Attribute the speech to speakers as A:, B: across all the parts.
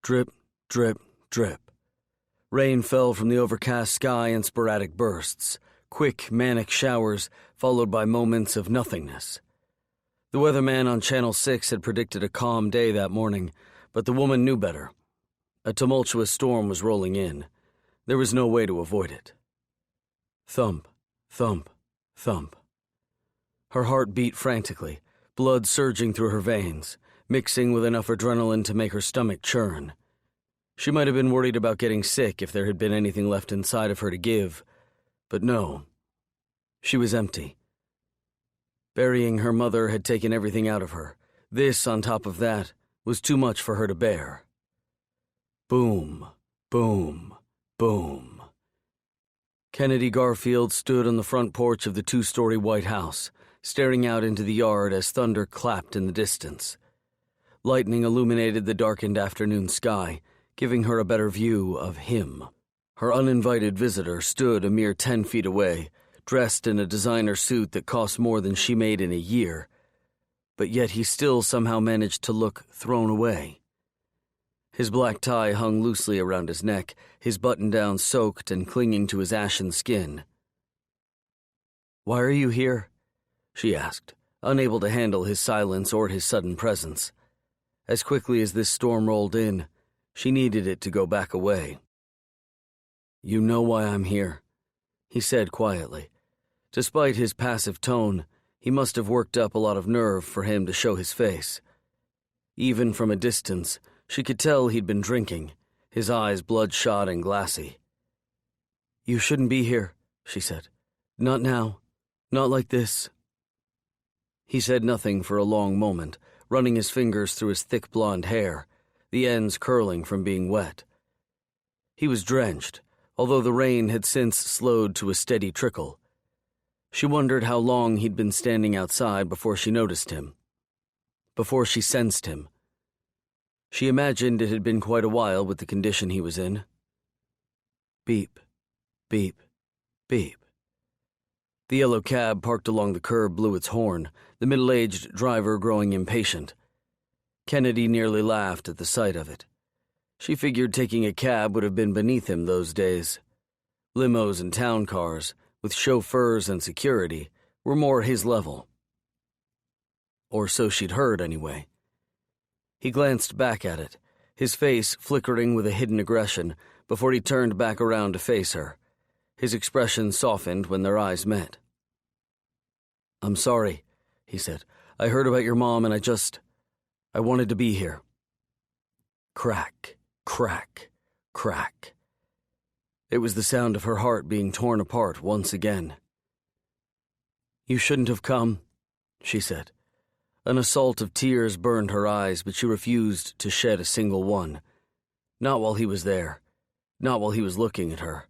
A: Drip, drip, drip. Rain fell from the overcast sky in sporadic bursts, quick, manic showers followed by moments of nothingness. The weatherman on Channel 6 had predicted a calm day that morning, but the woman knew better. A tumultuous storm was rolling in. There was no way to avoid it. Thump, thump, thump. Her heart beat frantically, blood surging through her veins, mixing with enough adrenaline to make her stomach churn. She might have been worried about getting sick if there had been anything left inside of her to give, but no. She was empty. Burying her mother had taken everything out of her. This, on top of that, was too much for her to bear. Boom, boom, boom. Kennedy Garfield stood on the front porch of the 2-story White House, staring out into the yard as thunder clapped in the distance. Lightning illuminated the darkened afternoon sky, giving her a better view of him. Her uninvited visitor stood a mere 10 feet away, dressed in a designer suit that cost more than she made in a year, but yet he still somehow managed to look thrown away. His black tie hung loosely around his neck, his button-down soaked and clinging to his ashen skin. "Why are you here?" she asked, unable to handle his silence or his sudden presence. As quickly as this storm rolled in, she needed it to go back away. "You know why I'm here," he said quietly. Despite his passive tone, he must have worked up a lot of nerve for him to show his face. Even from a distance, she could tell he'd been drinking, his eyes bloodshot and glassy. "You shouldn't be here," she said. "Not now. Not like this." He said nothing for a long moment, running his fingers through his thick blonde hair, the ends curling from being wet. He was drenched, although the rain had since slowed to a steady trickle. She wondered how long he'd been standing outside before she noticed him, before she sensed him. She imagined it had been quite a while with the condition he was in. Beep, beep, beep. The yellow cab parked along the curb blew its horn, the middle-aged driver growing impatient. Kennedy nearly laughed at the sight of it. She figured taking a cab would have been beneath him those days. Limos and town cars, with chauffeurs and security, were more his level. Or so she'd heard, anyway. He glanced back at it, his face flickering with a hidden aggression, before he turned back around to face her. His expression softened when their eyes met. "I'm sorry," he said. "I heard about your mom and I wanted to be here." Crack, crack, crack. It was the sound of her heart being torn apart once again. "You shouldn't have come," she said. An assault of tears burned her eyes, but she refused to shed a single one. Not while he was there. Not while he was looking at her.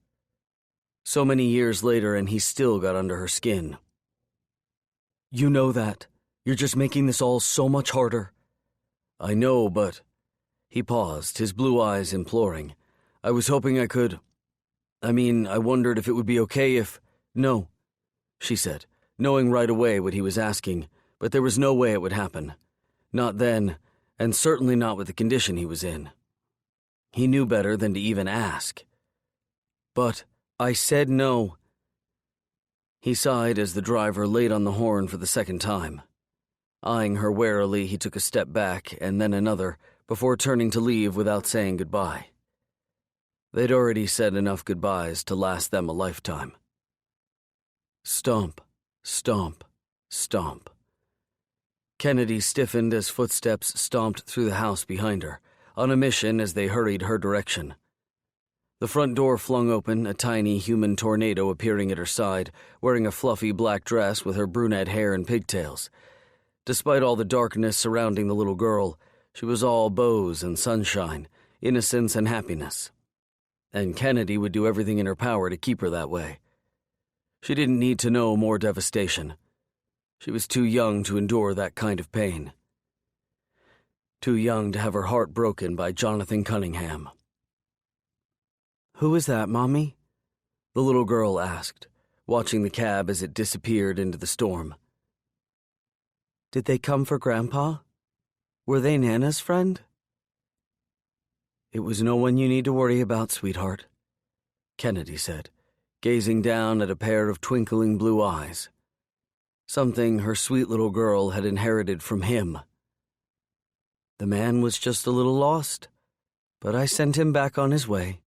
A: So many years later, and he still got under her skin. "You know that. You're just making this all so much harder." "I know, but..." He paused, his blue eyes imploring. "I was hoping I could... I wondered if it would be okay if..." "No," she said, knowing right away what he was asking, but there was no way it would happen. Not then, and certainly not with the condition he was in. He knew better than to even ask. "But I said no." He sighed as the driver laid on the horn for the second time. Eyeing her warily, he took a step back and then another, before turning to leave without saying goodbye. They'd already said enough goodbyes to last them a lifetime. Stomp, stomp, stomp. Kennedy stiffened as footsteps stomped through the house behind her, on a mission as they hurried her direction. The front door flung open, a tiny human tornado appearing at her side, wearing a fluffy black dress with her brunette hair and pigtails. Despite all the darkness surrounding the little girl, she was all bows and sunshine, innocence and happiness. And Kennedy would do everything in her power to keep her that way. She didn't need to know more devastation. She was too young to endure that kind of pain. Too young to have her heart broken by Jonathan Cunningham. "Who is that, Mommy?" the little girl asked, watching the cab as it disappeared into the storm. "Did they come for Grandpa? Were they Nana's friend?" "It was no one you need to worry about, sweetheart," Kennedy said, gazing down at a pair of twinkling blue eyes. Something her sweet little girl had inherited from him. "The man was just a little lost, but I sent him back on his way."